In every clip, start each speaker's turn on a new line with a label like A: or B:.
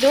A: 2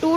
A: 2